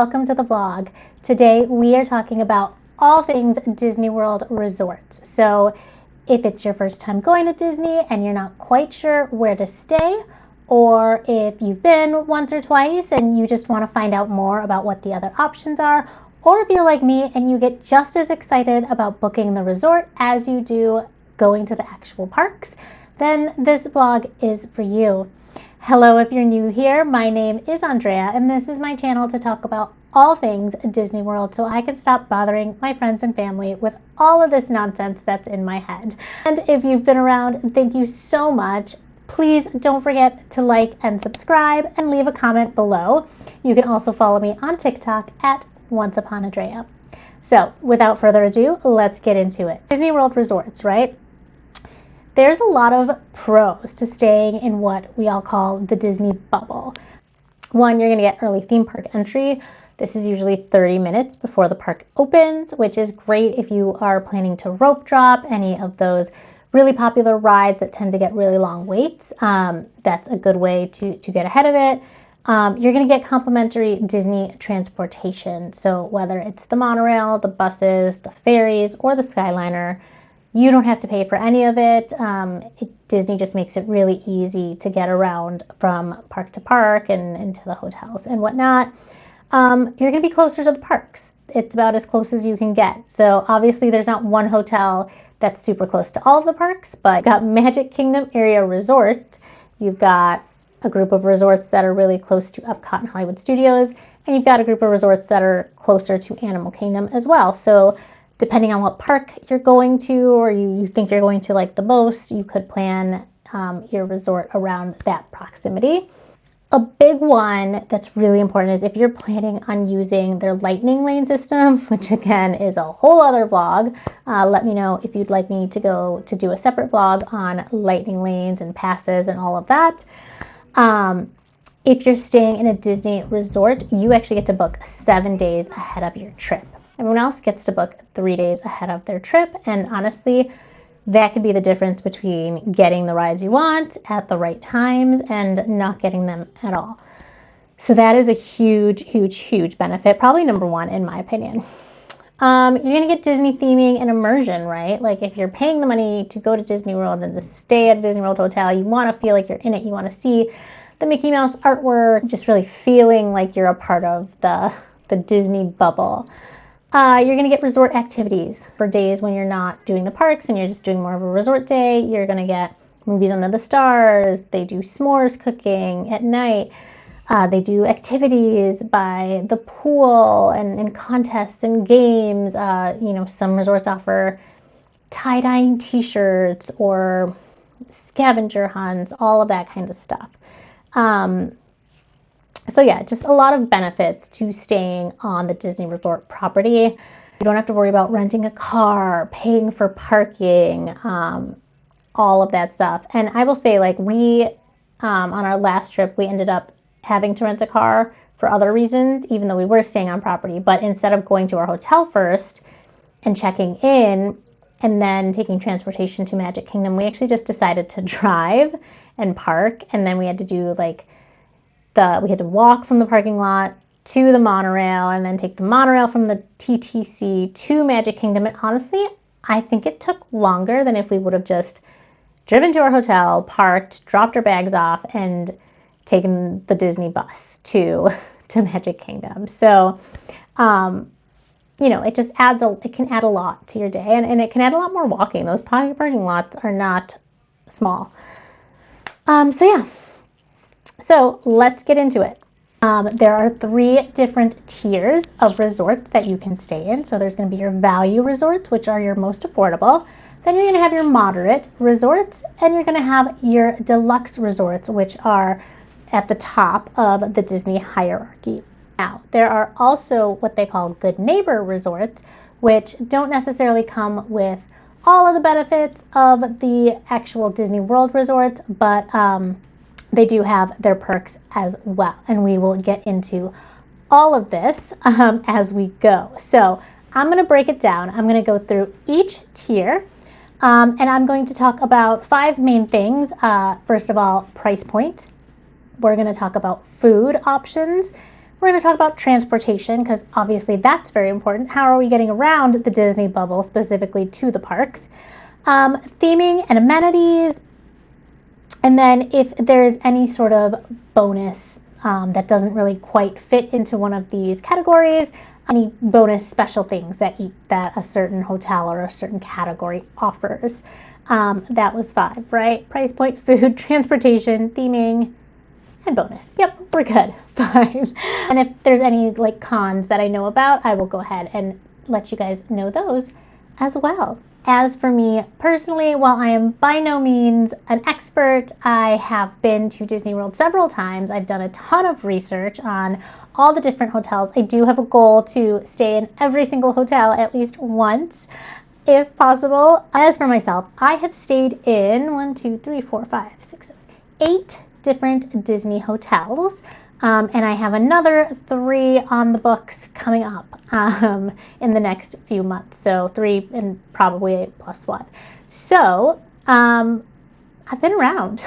welcome to the vlog. Today we are talking about all things Disney World resorts. So if it's your first time going to Disney and you're not quite sure where to stay, or if you've been once or twice and you just want to find out more about what the other options are, or if you're like me and you get just as excited about booking the resort as you do going to the actual parks, then this vlog is for you. Hello, if you're new here, my name is Andrea and this is my channel to talk about all things Disney World so I can stop bothering my friends and family with all of this nonsense that's in my head. And if you've been around, thank you so much. Please don't forget to like and subscribe and leave a comment below. You can also follow me on TikTok at OnceUponAndrea. So without further ado, let's get into it. Disney World resorts, right? There's a lot of pros to staying in what we all call the Disney bubble. One, you're going to get early theme park entry. This is usually 30 minutes before the park opens, which is great if you are planning to rope drop any of those really popular rides that tend to get really long waits. That's a good way to get ahead of it. You're going to get complimentary Disney transportation. So whether it's the monorail, the buses, the ferries, or the Skyliner, you don't have to pay for any of it. Disney just makes it really easy to get around from park to park and into the hotels and whatnot. You're going to be closer to the parks. It's about as close as you can get. So obviously there's not one hotel that's super close to all of the parks, but you've got Magic Kingdom Area Resort. You've got a group of resorts that are really close to Epcot and Hollywood Studios, and you've got a group of resorts that are closer to Animal Kingdom as well. So depending on what park you're going to or you think you're going to like the most, you could plan your resort around that proximity. A big one that's really important is if you're planning on using their lightning lane system, which again is a whole other vlog. Let me know if you'd like me to go to do a separate vlog on lightning lanes and passes and all of that. If you're staying in a Disney resort, you actually get to book 7 days ahead of your trip. Everyone else gets to book 3 days ahead of their trip, and honestly, that could be the difference between getting the rides you want at the right times and not getting them at all. So that is a huge benefit, probably number one in my opinion. You're going to get Disney theming and immersion, right? Like if you're paying the money to go to Disney World and to stay at a Disney World hotel, you want to feel like you're in it. You want to see the Mickey Mouse artwork, just really feeling like you're a part of the Disney bubble. You're going to get resort activities for days when you're not doing the parks and you're just doing more of a resort day. You're going to get movies under the stars. They do s'mores cooking at night. They do activities by the pool and contests and games. Some resorts offer tie-dyeing t-shirts or scavenger hunts, all of that kind of stuff. So yeah, just a lot of benefits to staying on the Disney Resort property. You don't have to worry about renting a car, paying for parking, all of that stuff. And I will say, like we, on our last trip, we ended up having to rent a car for other reasons, even though we were staying on property. But instead of going to our hotel first and checking in and then taking transportation to Magic Kingdom, we actually just decided to drive and park. And then we had to do we had to walk from the parking lot to the monorail and then take the monorail from the TTC to Magic Kingdom. And honestly, I think it took longer than if we would have just driven to our hotel, parked, dropped our bags off, and taken the Disney bus to Magic Kingdom. So, it just it can add a lot to your day, and it can add a lot more walking. Those parking lots are not small. So let's get into it. There are 3 different tiers of resorts that you can stay in. So there's going to be your value resorts, which are your most affordable. Then you're going to have your moderate resorts, and you're going to have your deluxe resorts, which are at the top of the Disney hierarchy. Now, there are also what they call good neighbor resorts, which don't necessarily come with all of the benefits of the actual Disney World resorts, but they do have their perks as well, and we will get into all of this as we go. So I'm going to break it down. I'm going to go through each tier, and I'm going to talk about 5 main things. First of all, price point. We're going to talk about food options. we're going to talk about transportation because obviously that's very important. How are we getting around the Disney bubble, specifically to the parks? Theming and amenities. And then if there's any sort of bonus that doesn't really quite fit into one of these categories, any bonus special things that a certain hotel or a certain category offers. That was 5, right? Price point, food, transportation, theming, and bonus. Yep, we're good. 5. And if there's any like cons that I know about, I will go ahead and let you guys know those as well. As for me personally, while I am by no means an expert, I have been to Disney World several times. I've done a ton of research on all the different hotels. I do have a goal to stay in every single hotel at least once, if possible. As for myself, I have stayed in 8 different Disney hotels. And I have another 3 on the books coming up in the next few months. So 3 and probably 8 plus 1. So I've been around.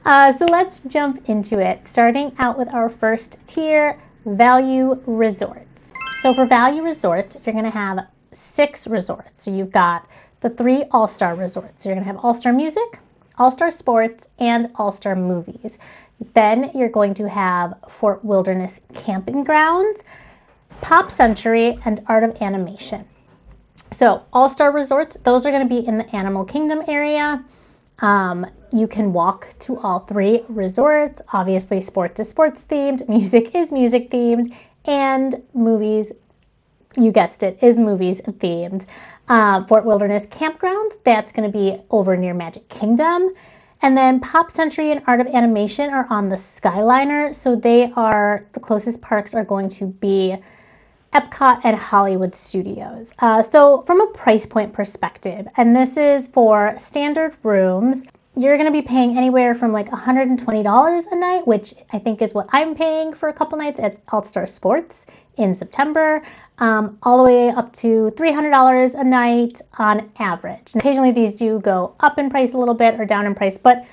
So let's jump into it, starting out with our first tier, value resorts. So for value resorts, you're going to have 6 resorts. So you've got the 3 all-star resorts. So you're going to have all-star music, all-star sports, and all-star movies. Then you're going to have Fort Wilderness Camping Grounds, Pop Century, and Art of Animation. So all-star resorts, those are going to be in the Animal Kingdom area. You can walk to all 3 resorts. Obviously, sports is sports themed, music is music themed, and movies, you guessed it, is movies themed. Fort Wilderness Campgrounds, that's going to be over near Magic Kingdom. And then Pop Century and Art of Animation are on the Skyliner. So the closest parks are going to be Epcot and Hollywood Studios. So from a price point perspective, and this is for standard rooms, you're going to be paying anywhere from like $120 a night, which I think is what I'm paying for a couple nights at All-Star Sports in September, all the way up to $300 a night on average. And occasionally these do go up in price a little bit or down in price, but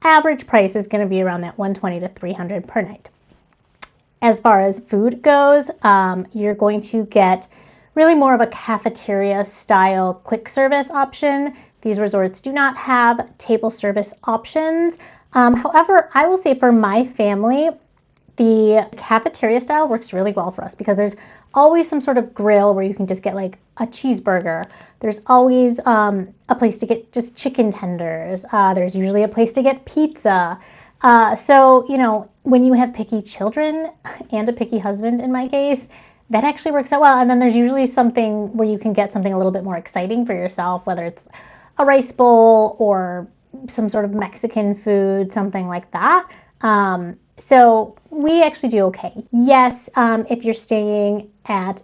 average price is going to be around that $120 to $300 per night. As far as food goes, you're going to get really more of a cafeteria style quick service option. These resorts do not have table service options. However, I will say for my family, the cafeteria style works really well for us because there's always some sort of grill where you can just get like a cheeseburger. There's always a place to get just chicken tenders. There's usually a place to get pizza. So, you know, when you have picky children and a picky husband in my case, that actually works out well. And then there's usually something where you can get something a little bit more exciting for yourself, whether it's a rice bowl or some sort of Mexican food, something like that. So we actually do okay. Yes, if you're staying at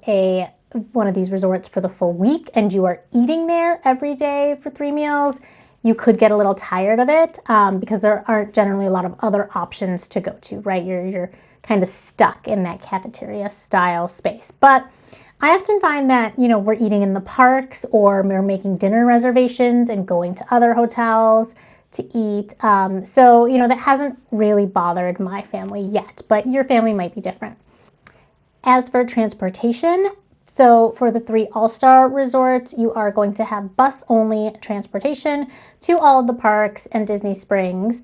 one of these resorts for the full week and you are eating there every day for 3 meals, you could get a little tired of it because there aren't generally a lot of other options to go to, right? You're kind of stuck in that cafeteria style space. But I often find that, you know, we're eating in the parks or we're making dinner reservations and going to other hotels to eat. So, you know, that hasn't really bothered my family yet, but your family might be different. As for transportation, so for the 3 all-star resorts, you are going to have bus-only transportation to all of the parks and Disney Springs.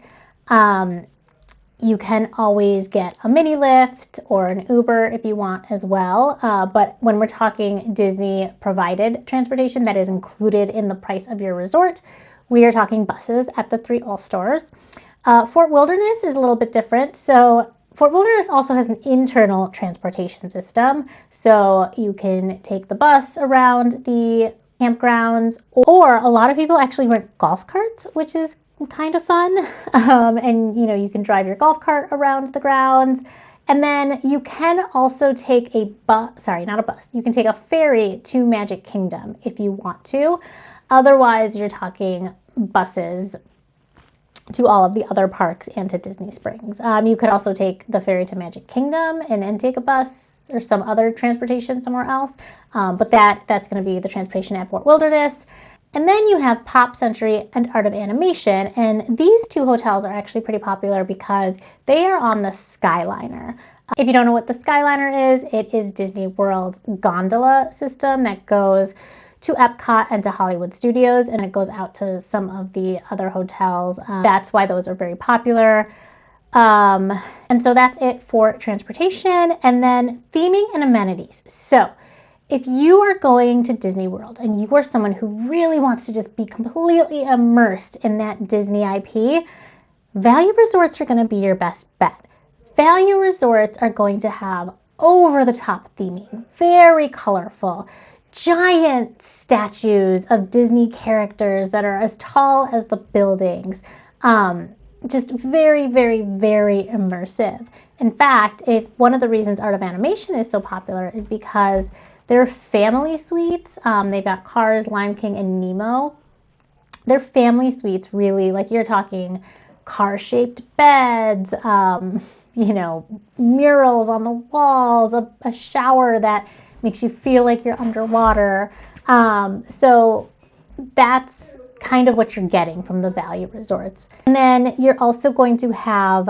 You can always get a mini lift or an Uber if you want as well. But when we're talking Disney-provided transportation that is included in the price of your resort, we are talking buses at the 3 all-stars. Fort Wilderness is a little bit different. So Fort Wilderness also has an internal transportation system. So you can take the bus around the campgrounds, or a lot of people actually rent golf carts, which is kind of fun. And, you know, you can drive your golf cart around the grounds. And then you can also take you can take a ferry to Magic Kingdom if you want to. Otherwise, you're talking buses to all of the other parks and to Disney Springs. You could also take the ferry to Magic Kingdom and take a bus or some other transportation somewhere else. But that's going to be the transportation at Fort Wilderness. And then you have Pop Century and Art of Animation. And these 2 hotels are actually pretty popular because they are on the Skyliner. If you don't know what the Skyliner is, it is Disney World's gondola system that goes to Epcot and to Hollywood Studios, and it goes out to some of the other hotels. That's why those are very popular. And so that's it for transportation. And then theming and amenities. So if you are going to Disney World and you are someone who really wants to just be completely immersed in that Disney IP, value resorts are going to be your best bet. Value resorts are going to have over-the-top theming, very colorful, giant statues of Disney characters that are as tall as the buildings. Just very, very, very immersive. In fact, if one of the reasons Art of Animation is so popular is because their family suites, they've got Cars, Lion King, and Nemo. Their family suites really, like you're talking car-shaped beds, murals on the walls, a shower that makes you feel like you're underwater. So that's kind of what you're getting from the value resorts. And then you're also going to have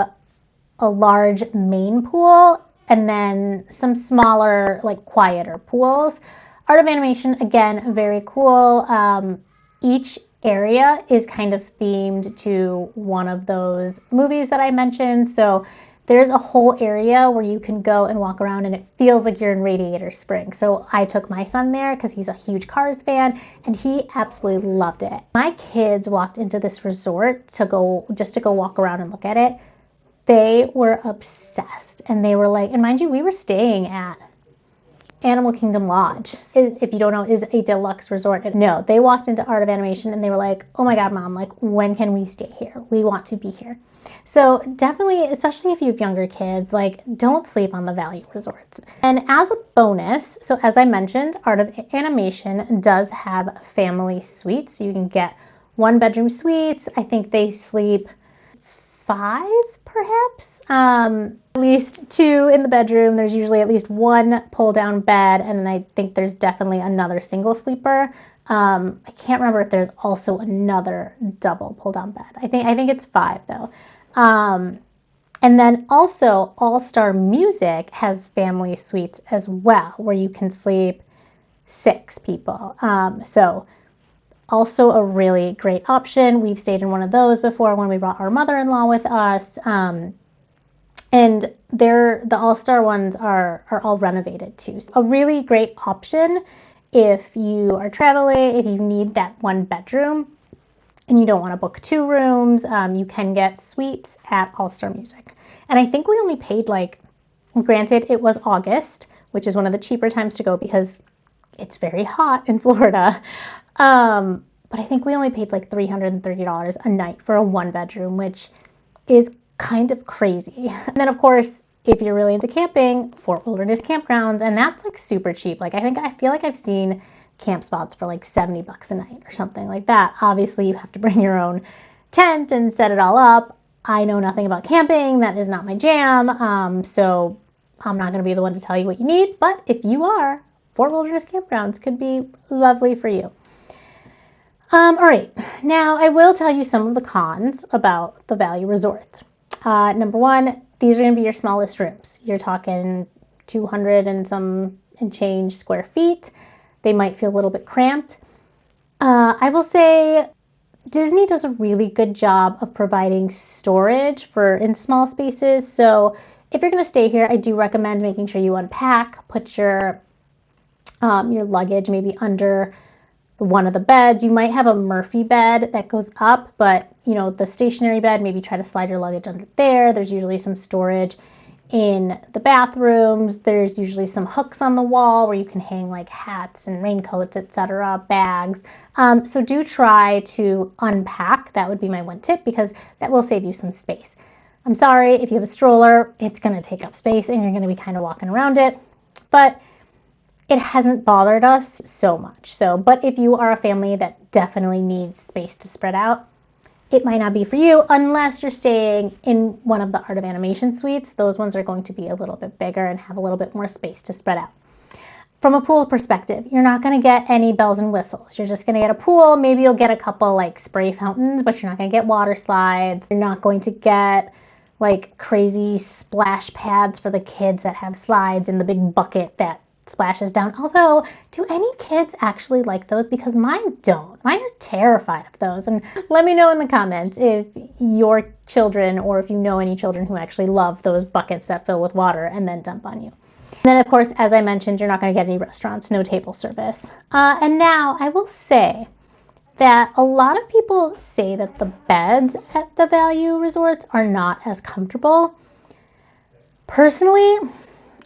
a large main pool and then some smaller, like quieter pools. Art of Animation, again, very cool. Each area is kind of themed to one of those movies that I mentioned. So there's a whole area where you can go and walk around and it feels like you're in Radiator Springs. So I took my son there because he's a huge Cars fan and he absolutely loved it. My kids walked into this resort to go walk around and look at it. They were obsessed and they were like, and mind you, we were staying at Animal Kingdom Lodge, if you don't know, is a deluxe resort. No, they walked into Art of Animation and they were like, oh my God, Mom, like, when can we stay here? We want to be here. So definitely, especially if you have younger kids, like, don't sleep on the value resorts. And as a bonus, so as I mentioned, Art of Animation does have family suites. You can get 1-bedroom suites. I think they sleep 5, perhaps. At least 2 in the bedroom. There's usually at least 1 pull-down bed, and then I think there's definitely another single sleeper. I can't remember if there's also another double pull-down bed. I think it's 5 though. And then also All-Star Music has family suites as well, where you can sleep 6 people. So also a really great option. We've stayed in one of those before when we brought our mother-in-law with us. And the All-Star ones are all renovated too. So a really great option if you are traveling, if you need that 1 bedroom and you don't want to book 2 rooms, you can get suites at All-Star Music. And I think we only paid granted it was August, which is one of the cheaper times to go because it's very hot in Florida. But I think we only paid $330 a night for a 1 bedroom, which is kind of crazy. And then of course, if you're really into camping, Fort Wilderness Campgrounds, and that's super cheap. I feel like I've seen camp spots for $70 a night or something like that. Obviously, you have to bring your own tent and set it all up. I know nothing about camping. That is not my jam. So I'm not going to be the one to tell you what you need. But if you are, Fort Wilderness Campgrounds could be lovely for you. All right. Now, I will tell you some of the cons about the value resorts. Number 1, these are going to be your smallest rooms. You're talking 200 and some and change square feet. They might feel a little bit cramped. I will say Disney does a really good job of providing storage in small spaces. So if you're going to stay here, I do recommend making sure you unpack, put your luggage maybe under one of the beds. You might have a Murphy bed that goes up, but the stationary bed, maybe try to slide your luggage under there. There's usually some storage in the bathrooms. There's usually some hooks on the wall where you can hang hats and raincoats, etc., bags. So do try to unpack. That would be my 1 tip because that will save you some space. I'm sorry, if you have a stroller, it's going to take up space and you're going to be kind of walking around it. But it hasn't bothered us so much. But if you are a family that definitely needs space to spread out, it might not be for you unless you're staying in one of the Art of Animation suites. Those ones are going to be a little bit bigger and have a little bit more space to spread out. From a pool perspective, you're not going to get any bells and whistles. You're just going to get a pool. Maybe you'll get a couple spray fountains, but you're not going to get water slides. You're not going to get like crazy splash pads for the kids that have slides and the big bucket that splashes down. Although, do any kids actually like those? Because mine don't. Mine are terrified of those. And let me know in the comments if your children, or if you know any children who actually love those buckets that fill with water and then dump on you. And then, of course, as I mentioned, you're not going to get any restaurants, no table service. And now I will say that a lot of people say that the beds at the value resorts are not as comfortable. Personally,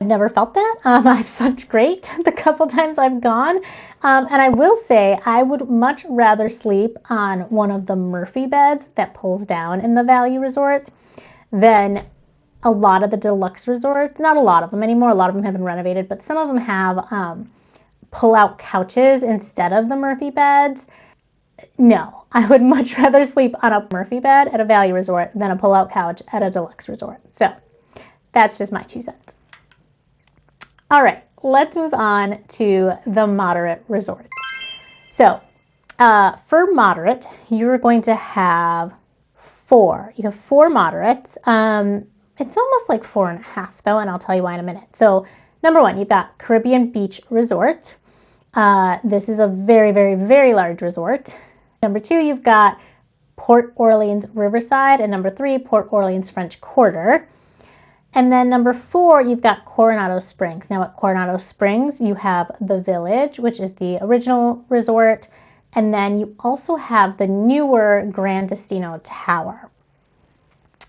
I've never felt that. I've slept great the couple times I've gone. And I will say I would much rather sleep on one of the Murphy beds that pulls down in the value resorts than a lot of the deluxe resorts. Not a lot of them anymore. A lot of them have been renovated, but some of them have pull-out couches instead of the Murphy beds. No, I would much rather sleep on a Murphy bed at a value resort than a pull-out couch at a deluxe resort. So that's just my 2 cents. All right, let's move on to the moderate resorts. So for moderate, you're going to have 4. You have 4 moderates. It's almost like 4.5 though, and I'll tell you why in a minute. So number 1, you've got Caribbean Beach Resort. This is a very, very, very large resort. Number 2, you've got Port Orleans Riverside, and number 3, Port Orleans French Quarter. And then number 4, you've got Coronado Springs. Now at Coronado Springs, you have the Village, which is the original resort. And then you also have the newer Grand Destino Tower.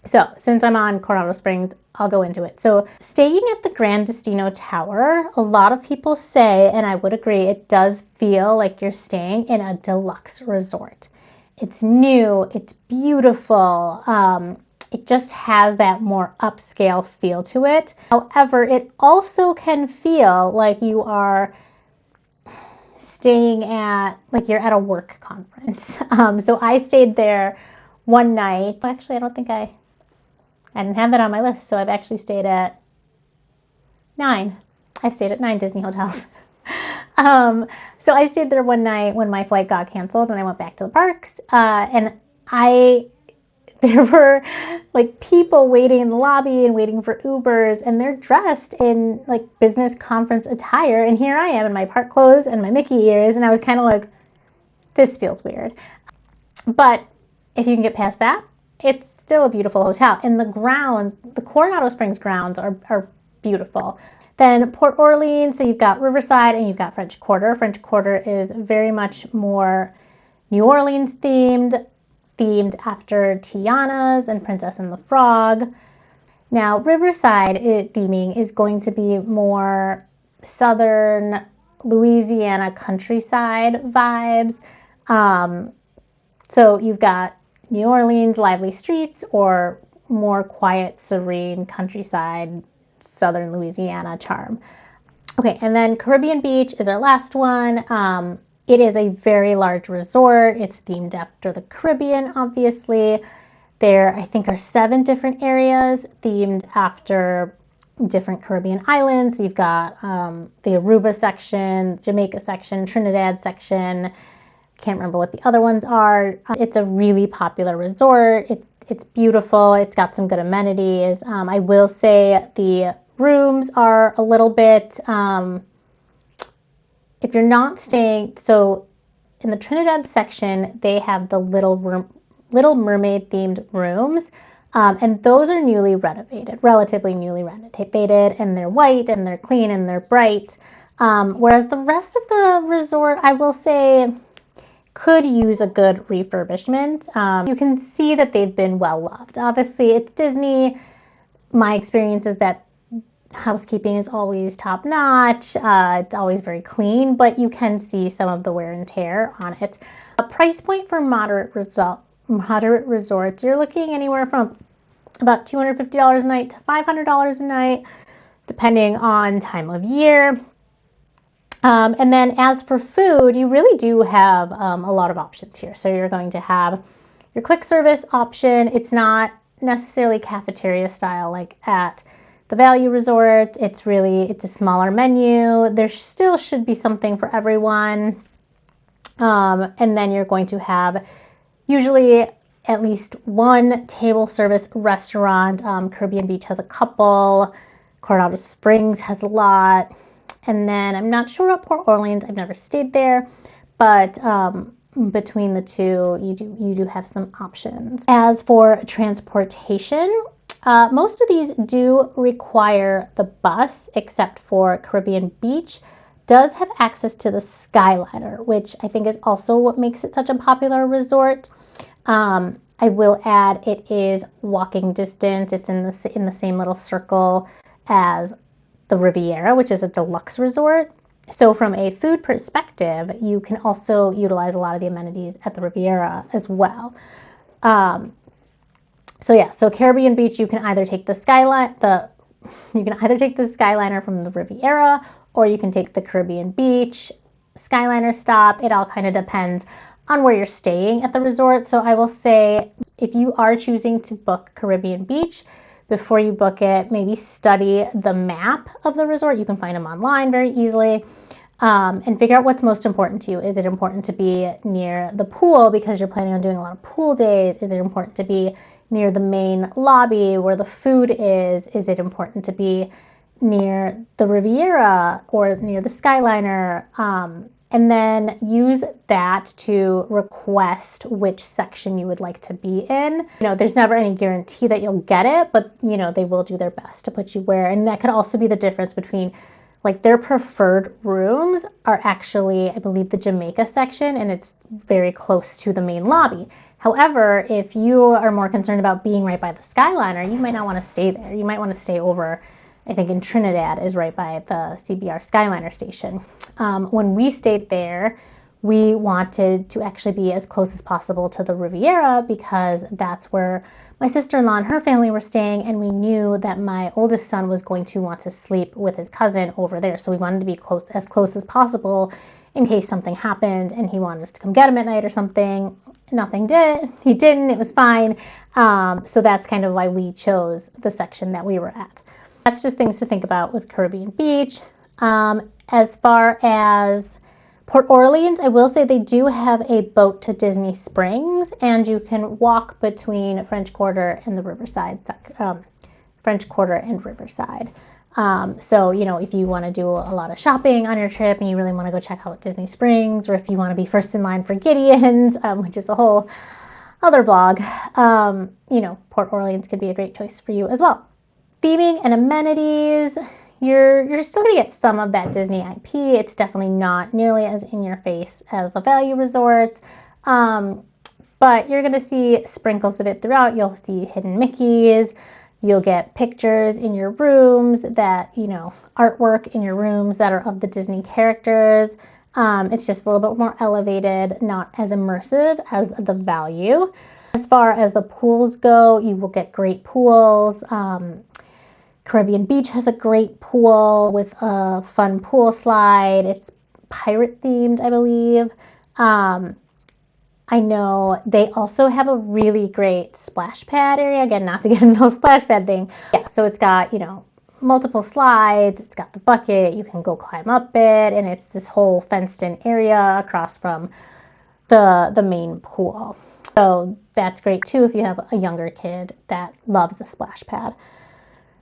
So since I'm on Coronado Springs, I'll go into it. So staying at the Grand Destino Tower, a lot of people say, and I would agree, it does feel like you're staying in a deluxe resort. It's new, it's beautiful. It just has that more upscale feel to it. However, it also can feel like you are staying at, like you're at a work conference. So I stayed there one night. Actually, I don't think I didn't have that on my list. So I've actually stayed at 9. I've stayed at 9 Disney hotels. So I stayed there one night when my flight got canceled and I went back to the parks. And there were like people waiting in the lobby and waiting for Ubers, and they're dressed in like business conference attire. And here I am in my park clothes and my Mickey ears. And I was kind of like, this feels weird. But if you can get past that, it's still a beautiful hotel. And the grounds, the Coronado Springs grounds are beautiful. Then Port Orleans, so you've got Riverside and you've got French Quarter. French Quarter is very much more New Orleans themed after Tiana's and Princess and the Frog. Now, Riverside theming is going to be more southern Louisiana countryside vibes. So you've got New Orleans lively streets or more quiet, serene countryside, southern Louisiana charm. Okay, and then Caribbean Beach is our last one. It is a very large resort. It's themed after the Caribbean, obviously. There, I think, are 7 different areas themed after different Caribbean islands. So you've got the Aruba section, Jamaica section, Trinidad section. Can't remember what the other ones are. It's a really popular resort. It's beautiful. It's got some good amenities. I will say the rooms are a little bit... if you're not staying, so in the Trinidad section, they have the Little Mermaid themed rooms, and those are newly renovated, relatively newly renovated, and they're white and they're clean and they're bright. Whereas the rest of the resort, I will say, could use a good refurbishment. You can see that they've been well loved. Obviously, it's Disney. My experience is that housekeeping is always top notch. It's always very clean, but you can see some of the wear and tear on it. A price point for moderate resorts, you're looking anywhere from about $250 a night to $500 a night, depending on time of year. And then as for food, you really do have a lot of options here. So you're going to have your quick service option. It's not necessarily cafeteria style like at the value resort. It's a smaller menu. There still should be something for everyone. And then you're going to have usually at least one table service restaurant. Caribbean Beach has a couple. Coronado Springs has a lot. And then I'm not sure about Port Orleans. I've never stayed there, but between the two, you do have some options. As for transportation, most of these do require the bus, except for Caribbean Beach does have access to the Skyliner, which I think is also what makes it such a popular resort. I will add it is walking distance. It's in the same little circle as the Riviera, which is a deluxe resort. So from a food perspective, you can also utilize a lot of the amenities at the Riviera as well. So Caribbean Beach, you can either take the Skyliner from the Riviera, or you can take the Caribbean Beach Skyliner stop. It all kind of depends on where you're staying at the resort. So I will say, if you are choosing to book Caribbean Beach, before you book it, maybe study the map of the resort. You can find them online very easily, and figure out what's most important to you. Is it important to be near the pool because you're planning on doing a lot of pool days? Is it important to be near the main lobby where the food is? Is it important to be near the Riviera or near the Skyliner? And then use that to request which section you would like to be in. There's never any guarantee that you'll get it, but they will do their best to put you where. And that could also be the difference between, like, their preferred rooms are actually, I believe, the Jamaica section, and it's very close to the main lobby. However, if you are more concerned about being right by the Skyliner, you might not want to stay there. You might want to stay over, I think in Trinidad is right by the CBR Skyliner station. When we stayed there, we wanted to actually be as close as possible to the Riviera because that's where my sister-in-law and her family were staying, and we knew that my oldest son was going to want to sleep with his cousin over there. So we wanted to be as close as possible in case something happened and he wanted us to come get him at night or something. Nothing did. He didn't. It was fine. So that's kind of why we chose the section that we were at. That's just things to think about with Caribbean Beach. As far as Port Orleans, I will say they do have a boat to Disney Springs, and you can walk between French Quarter and the Riverside. French Quarter and Riverside. So, if you want to do a lot of shopping on your trip and you really want to go check out Disney Springs, or if you want to be first in line for Gideon's, which is a whole other vlog, Port Orleans could be a great choice for you as well. Theming and amenities, you're still going to get some of that Disney IP. It's definitely not nearly as in your face as the Value Resort, but you're going to see sprinkles of it throughout. You'll see hidden Mickeys. You'll get pictures in your rooms that, artwork in your rooms that are of the Disney characters. It's just a little bit more elevated, not as immersive as the Value. As far as the pools go, you will get great pools. Caribbean Beach has a great pool with a fun pool slide. It's pirate themed, I believe. I know they also have a really great splash pad area. Again, not to get into the splash pad thing. Yeah, so it's got, multiple slides. It's got the bucket. You can go climb up it, and it's this whole fenced-in area across from the main pool. So that's great too if you have a younger kid that loves a splash pad.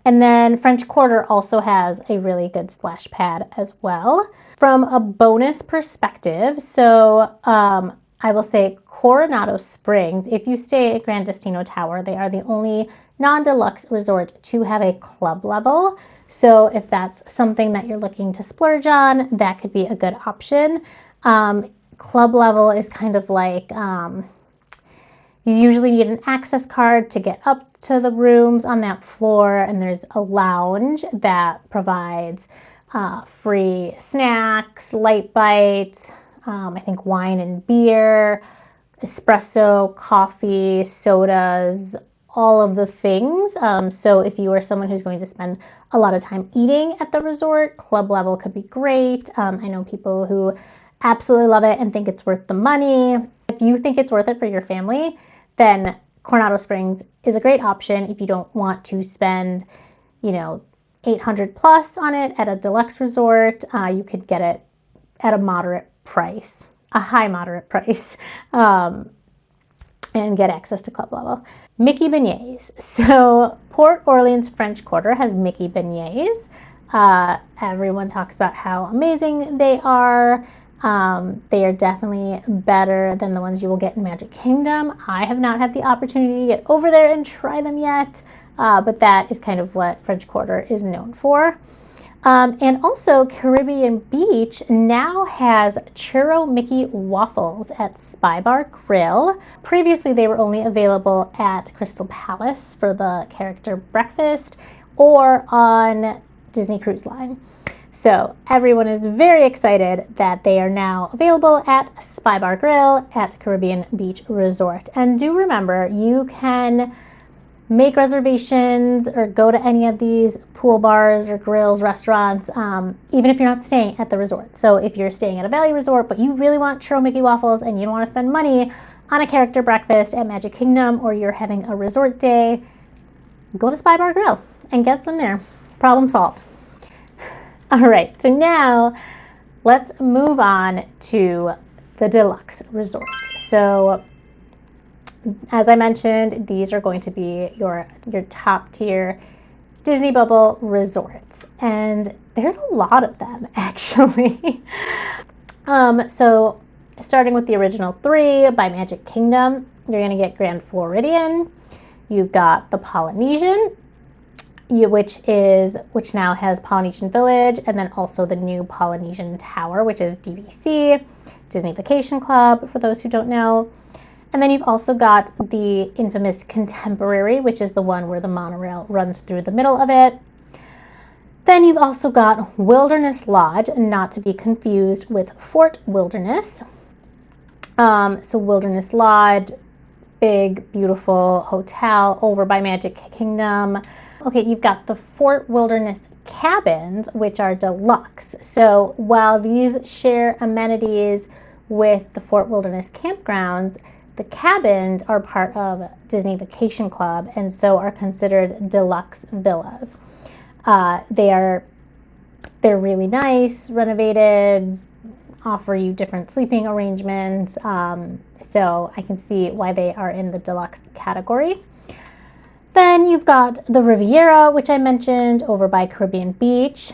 And then French Quarter also has a really good splash pad as well. From a bonus perspective, so I will say Coronado Springs, if you stay at Grand Destino Tower, they are the only non-deluxe resort to have a club level. So if that's something that you're looking to splurge on, that could be a good option. Club level is kind of like, you usually need an access card to get up to the rooms on that floor, and there's a lounge that provides free snacks, light bites, I think wine and beer, espresso, coffee, sodas, all of the things. So if you are someone who's going to spend a lot of time eating at the resort, club level could be great. I know people who absolutely love it and think it's worth the money. If you think it's worth it for your family, then Coronado Springs is a great option. If you don't want to spend, $800 plus on it at a deluxe resort, you could get it at a moderate price, a high moderate price. And and get access to club level. Mickey beignets. So Port Orleans French Quarter has Mickey beignets. Everyone talks about how amazing they are. They are definitely better than the ones you will get in Magic Kingdom. I have not had the opportunity to get over there and try them yet, but that is kind of what French Quarter is known for. And also Caribbean Beach now has Churro Mickey waffles at Spy Bar Grill. Previously, they were only available at Crystal Palace for the character breakfast or on Disney Cruise Line. So everyone is very excited that they are now available at Spy Bar Grill at Caribbean Beach Resort. And do remember, you can make reservations or go to any of these pool bars or grills, restaurants, even if you're not staying at the resort. So if you're staying at a Valley Resort, but you really want Churro Mickey waffles and you don't want to spend money on a character breakfast at Magic Kingdom, or you're having a resort day, go to Spy Bar Grill and get some there. Problem solved. All right, so now let's move on to the deluxe resorts. So as I mentioned, these are going to be your top tier Disney Bubble resorts, and there's a lot of them actually. So starting with the original 3 by Magic Kingdom, you're going to get Grand Floridian. You've got the Polynesian, which now has Polynesian Village, and then also the new Polynesian Tower, which is DVC, Disney Vacation Club, for those who don't know. And then you've also got the infamous Contemporary, which is the one where the monorail runs through the middle of it. Then you've also got Wilderness Lodge, not to be confused with Fort Wilderness. So Wilderness Lodge, big, beautiful hotel over by Magic Kingdom. Okay, you've got the Fort Wilderness Cabins, which are deluxe. So while these share amenities with the Fort Wilderness campgrounds, the cabins are part of Disney Vacation Club and so are considered deluxe villas. They're really nice, renovated, offer you different sleeping arrangements. So I can see why they are in the deluxe category. Then you've got the Riviera, which I mentioned, over by Caribbean Beach.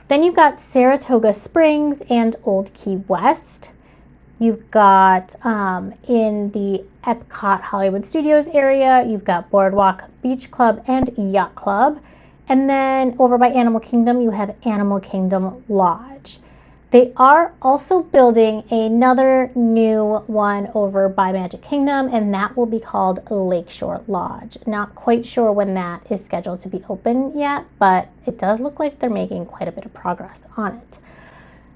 Then you've got Saratoga Springs and Old Key West. You've got in the Epcot Hollywood Studios area, you've got Boardwalk Beach Club and Yacht Club. And then over by Animal Kingdom, you have Animal Kingdom Lodge. They are also building another new one over by Magic Kingdom, and that will be called Lakeshore Lodge. Not quite sure when that is scheduled to be open yet, but it does look like they're making quite a bit of progress on it.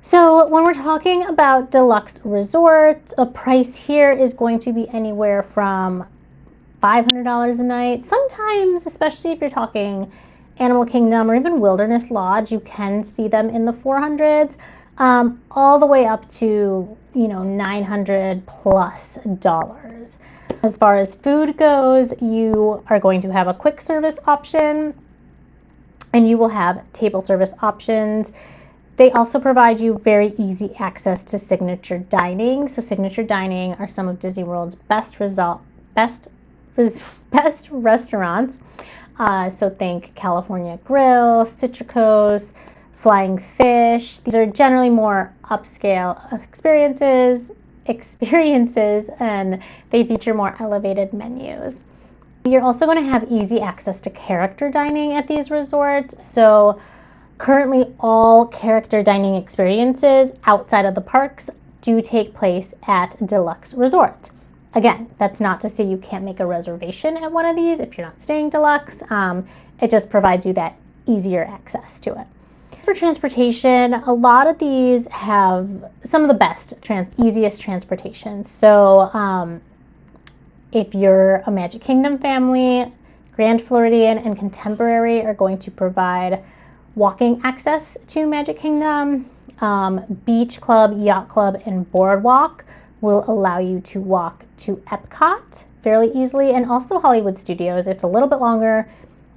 So when we're talking about deluxe resorts, a price here is going to be anywhere from $500 a night. Sometimes, especially if you're talking Animal Kingdom or even Wilderness Lodge, you can see them in the 400s, all the way up to, $900 plus. As far as food goes, you are going to have a quick service option, and you will have table service options. They also provide you very easy access to signature dining. So signature dining are some of Disney World's best restaurants. So think California Grill, Citrico's, Flying Fish. These are generally more upscale experiences, and they feature more elevated menus. You're also going to have easy access to character dining at these resorts. So currently, all character dining experiences outside of the parks do take place at deluxe resorts. Again, that's not to say you can't make a reservation at one of these if you're not staying deluxe. It just provides you that easier access to it. For transportation, a lot of these have some of the best, easiest transportation. So if you're a Magic Kingdom family, Grand Floridian and Contemporary are going to provide walking access to Magic Kingdom. Beach Club, Yacht Club, and Boardwalk will allow you to walk to Epcot fairly easily, and also Hollywood Studios. It's a little bit longer,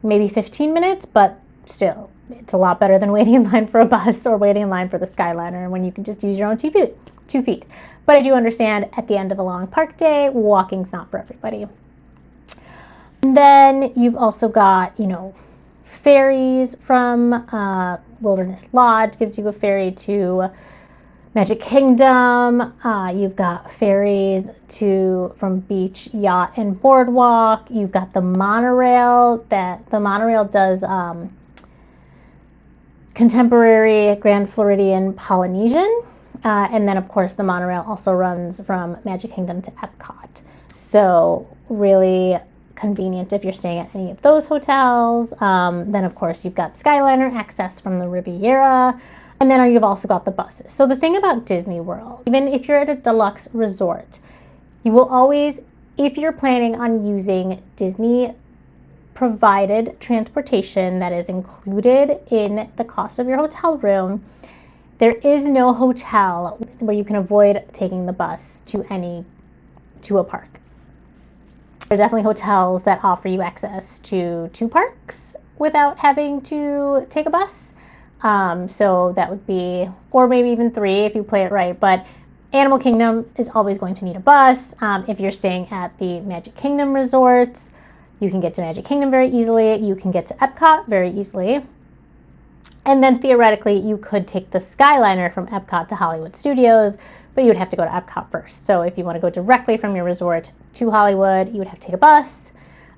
maybe 15 minutes, but still, it's a lot better than waiting in line for a bus or waiting in line for the Skyliner when you can just use your own 2 feet. But I do understand at the end of a long park day, walking's not for everybody. And then you've also got, ferries from Wilderness Lodge gives you a ferry to Magic Kingdom. You've got ferries from Beach, Yacht, and Boardwalk. You've got the monorail. The monorail does Contemporary, Grand Floridian, Polynesian. And then, of course, the monorail also runs from Magic Kingdom to Epcot. So really convenient if you're staying at any of those hotels. Then, of course, you've got Skyliner access from the Riviera. And then you've also got the buses. So the thing about Disney World, even if you're at a deluxe resort, you will always, if you're planning on using Disney provided transportation that is included in the cost of your hotel room, there is no hotel where you can avoid taking the bus to a park. There's definitely hotels that offer you access to 2 parks without having to take a bus. So that would be, or maybe even 3 if you play it right. But Animal Kingdom is always going to need a bus. If you're staying at the Magic Kingdom resorts, you can get to Magic Kingdom very easily. You can get to Epcot very easily. And then theoretically, you could take the Skyliner from Epcot to Hollywood Studios, but you would have to go to Epcot first. So if you want to go directly from your resort to Hollywood, you would have to take a bus.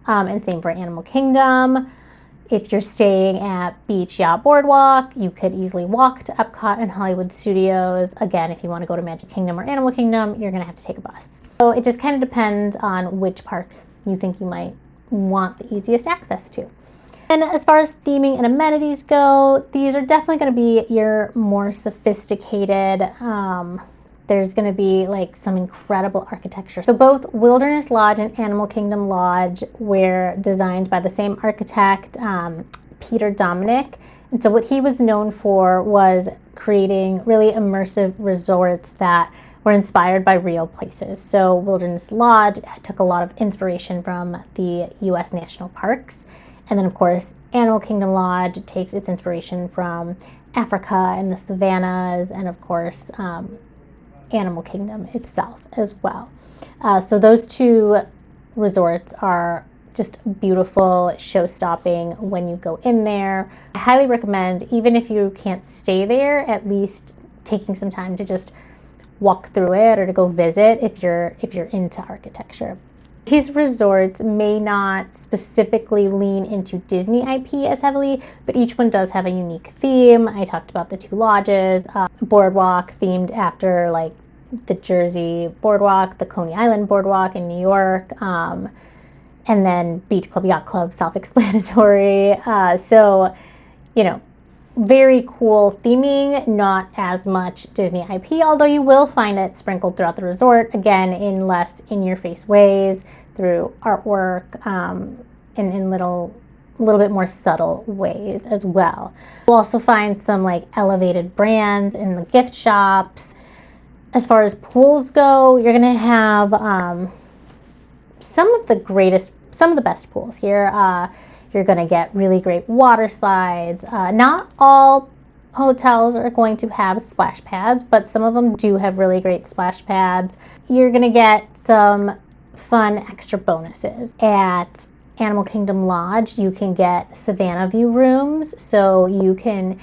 And same for Animal Kingdom. If you're staying at Beach, Yacht, Boardwalk, you could easily walk to Epcot and Hollywood Studios. Again, if you want to go to Magic Kingdom or Animal Kingdom, you're going to have to take a bus. So it just kind of depends on which park you think you might want the easiest access to. And as far as theming and amenities go, these are definitely going to be your more sophisticated. There's going to be like some incredible architecture. So both Wilderness Lodge and Animal Kingdom Lodge were designed by the same architect, Peter Dominic. And so what he was known for was creating really immersive resorts that were inspired by real places. So Wilderness Lodge took a lot of inspiration from the U.S. national parks. And then, of course, Animal Kingdom Lodge takes its inspiration from Africa and the savannas, and, of course, Animal Kingdom itself as well. So those 2 resorts are just beautiful, show-stopping when you go in there. I highly recommend, even if you can't stay there, at least taking some time to just walk through it or to go visit if you're into architecture. These resorts may not specifically lean into Disney IP as heavily, but each one does have a unique theme. I talked about the 2 lodges, Boardwalk themed after like the Jersey Boardwalk, the Coney Island Boardwalk in New York, and then Beach Club, Yacht Club, self-explanatory. So, very cool theming, not as much Disney IP, although you will find it sprinkled throughout the resort, again, in less in-your-face ways, through artwork, and in little bit more subtle ways as well. You'll also find some like elevated brands in the gift shops. As far as pools go, you're going to have some of the best pools here. You're going to get really great water slides. Not all hotels are going to have splash pads, but some of them do have really great splash pads. You're going to get some fun extra bonuses. At Animal Kingdom Lodge, you can get Savannah View rooms, so you can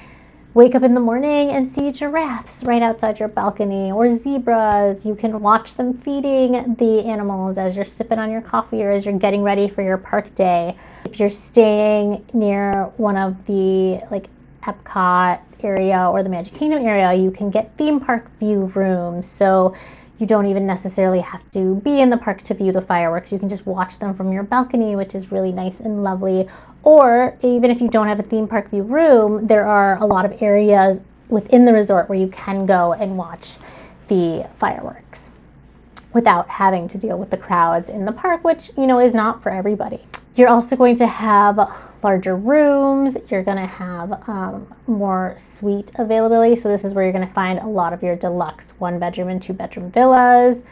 wake up in the morning and see giraffes right outside your balcony, or zebras. You can watch them feeding the animals as you're sipping on your coffee or as you're getting ready for your park day. If you're staying near one of the like Epcot area or the Magic Kingdom area, you can get theme park view rooms. So you don't even necessarily have to be in the park to view the fireworks. You can just watch them from your balcony, which is really nice and lovely. Or even if you don't have a theme park view room, there are a lot of areas within the resort where you can go and watch the fireworks without having to deal with the crowds in the park, which, is not for everybody. You're also going to have larger rooms. You're going to have more suite availability. So this is where you're going to find a lot of your deluxe 1-bedroom and 2-bedroom villas.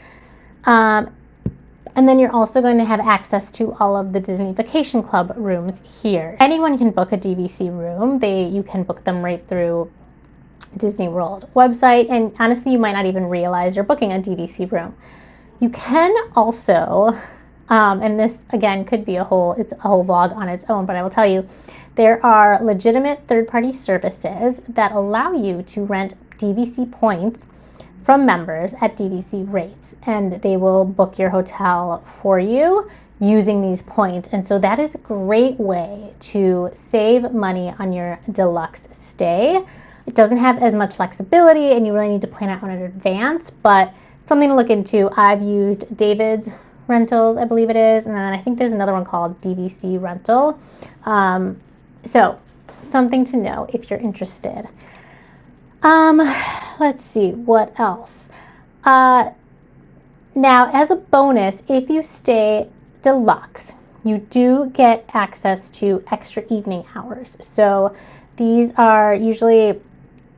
And then you're also going to have access to all of the Disney Vacation Club rooms here. Anyone can book a DVC room. You can book them right through Disney World website, and honestly, you might not even realize you're booking a DVC room. You can also, and this again could be it's a whole vlog on its own, but I will tell you, there are legitimate third-party services that allow you to rent DVC points from members at DVC rates, and they will book your hotel for you using these points. And so that is a great way to save money on your deluxe stay. It doesn't have as much flexibility, and you really need to plan out in advance, but something to look into. I've used David's Rentals, I believe it is, and then I think there's another one called DVC Rental. So something to know if you're interested. Let's see, what else? Now, as a bonus, if you stay deluxe, you do get access to extra evening hours. So these are usually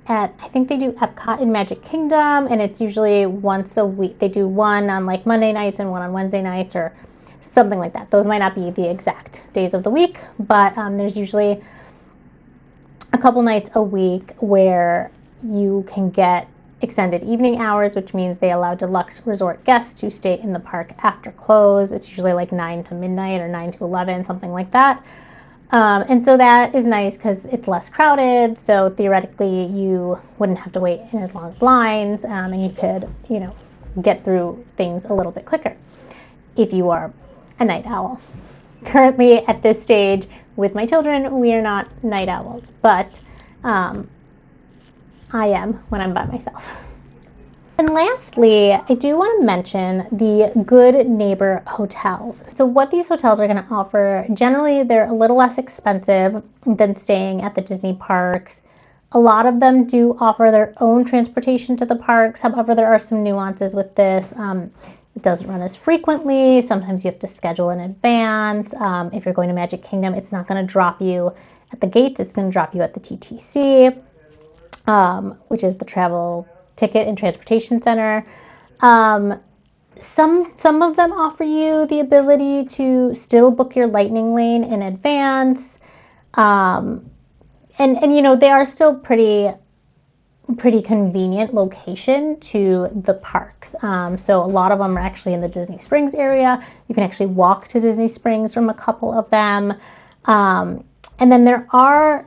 I think they do Epcot in Magic Kingdom, and it's usually once a week. They do one on like Monday nights and one on Wednesday nights or something like that. Those might not be the exact days of the week, but there's usually a couple nights a week where you can get extended evening hours, which means they allow deluxe resort guests to stay in the park after close. It's usually like 9 to midnight or 9 to 11, something like that. And so that is nice because it's less crowded. So theoretically, you wouldn't have to wait in as long lines, and you could, get through things a little bit quicker if you are a night owl. Currently, at this stage with my children, we are not night owls, but I am when I'm by myself. And lastly, I do want to mention the Good Neighbor hotels. So what these hotels are going to offer, generally they're a little less expensive than staying at the Disney parks. A lot of them do offer their own transportation to the parks. However, there are some nuances with this. It doesn't run as frequently. Sometimes you have to schedule in advance. If you're going to Magic Kingdom, it's not going to drop you at the gates. It's going to drop you at the TTC, which is the Travel Ticket and Transportation Center. Some of them offer you the ability to still book your lightning lane in advance. And they are still pretty convenient location to the parks. So a lot of them are actually in the Disney Springs area. You can actually walk to Disney Springs from a couple of them. And then there are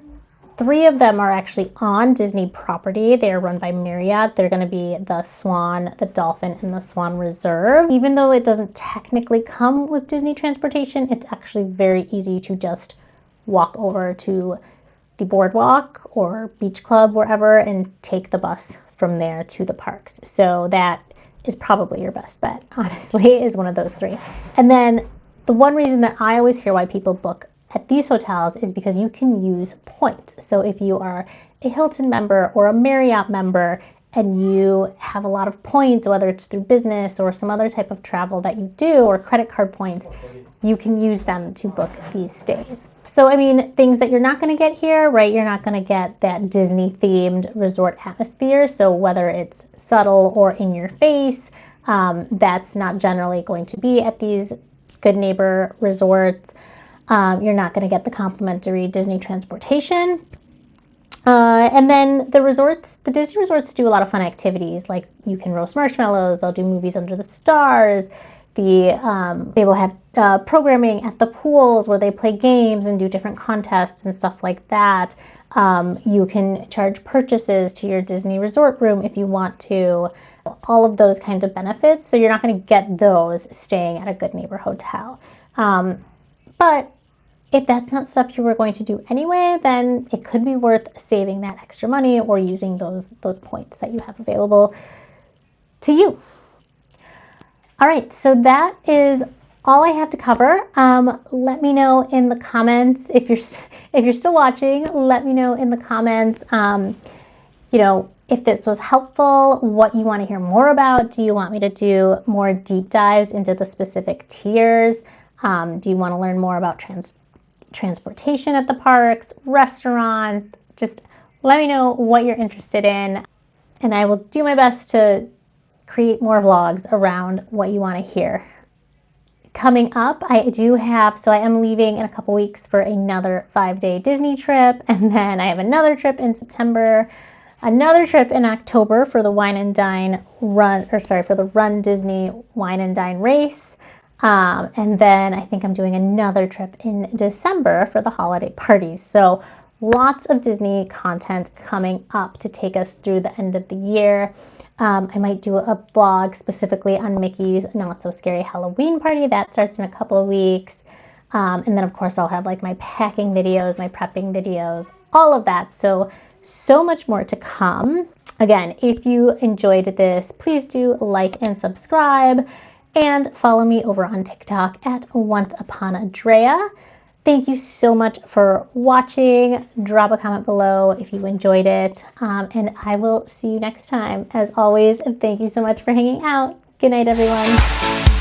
3 of them are actually on Disney property. They are run by Marriott. They're going to be the Swan, the Dolphin, and the Swan Reserve. Even though it doesn't technically come with Disney transportation, it's actually very easy to just walk over to the boardwalk or beach club, wherever, and take the bus from there to the parks. So that is probably your best bet, honestly, is one of those 3. And then the one reason that I always hear why people book at these hotels is because you can use points. So if you are a Hilton member or a Marriott member and you have a lot of points, whether it's through business or some other type of travel that you do, or credit card points, you can use them to book these stays. So, things that you're not going to get here, right? You're not going to get that Disney-themed resort atmosphere. So whether it's subtle or in your face, that's not generally going to be at these Good Neighbor resorts. You're not going to get the complimentary Disney transportation. And then the Disney resorts do a lot of fun activities, like you can roast marshmallows, they'll do movies under the stars, they will have programming at the pools where they play games and do different contests and stuff like that. You can charge purchases to your Disney resort room if you want to, all of those kinds of benefits. So you're not going to get those staying at a Good Neighbor hotel. But if that's not stuff you were going to do anyway, then it could be worth saving that extra money or using those points that you have available to you. All right, so that is all I have to cover. Let me know in the comments if you're still watching. Let me know in the comments, if this was helpful, what you want to hear more about. Do you want me to do more deep dives into the specific tiers? Do you want to learn more about transportation at the parks, restaurants? Just let me know what you're interested in, and I will do my best to create more vlogs around what you want to hear. Coming up, I am leaving in a couple weeks for another 5-day Disney trip, and then I have another trip in September, another trip in October for the for the Run Disney Wine and Dine race. And then I think I'm doing another trip in December for the holiday parties. So lots of Disney content coming up to take us through the end of the year. I might do a blog specifically on Mickey's Not So Scary Halloween Party. That starts in a couple of weeks. And then, of course, I'll have like my packing videos, my prepping videos, all of that. So much more to come. Again, if you enjoyed this, please do like and subscribe and follow me over on TikTok at Once Upon a Drea. Thank you so much for watching. Drop a comment below if you enjoyed it. And I will see you next time. As always, thank you so much for hanging out. Good night, everyone.